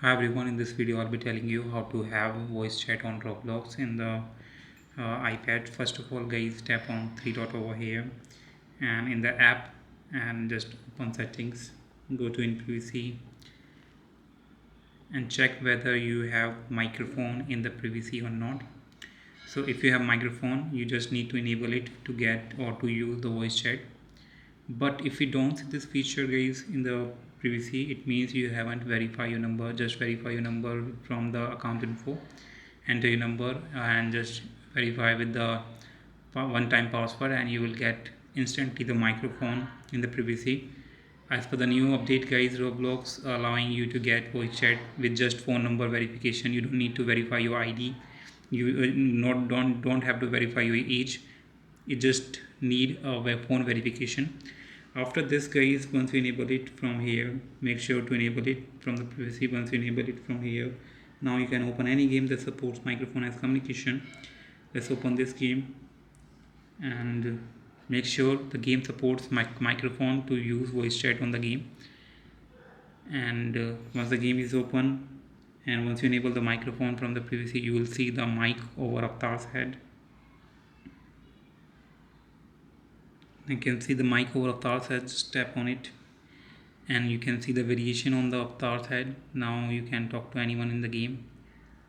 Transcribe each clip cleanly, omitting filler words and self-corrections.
Hi everyone, in this video I'll be telling you how to have voice chat on Roblox in the iPad. First of all guys, tap on three dot over here and in the app and just open settings, go to in privacy and check whether you have microphone in the privacy or not. So if you have microphone, you just need to enable it to get or to use the voice chat. But if you don't see this feature guys in the privacy, it means you haven't verified your number. Just verify your number from the account info, enter your number and just verify with the one-time password and you will get instantly the microphone in the privacy. As per the new update guys, Roblox allowing you to get voice chat with just phone number verification. You don't need to verify your ID. You not don't have to verify your age. You just need a web phone verification. After this guys, once you enable it from here, make sure to enable it from the privacy. Once you enable it from here, now you can open any game that supports microphone as communication. Let's open this game and make sure the game supports microphone to use voice chat on the game. And once the game is open and once you enable the microphone from the privacy, you will see the mic over Avatar's head. You can see the mic over Avatar's head. Just tap on it and you can see the variation on the Avatar's head. Now you can talk to anyone in the game.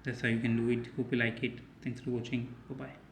That's how you can do it. Hope you like it. Thanks for watching. Bye bye.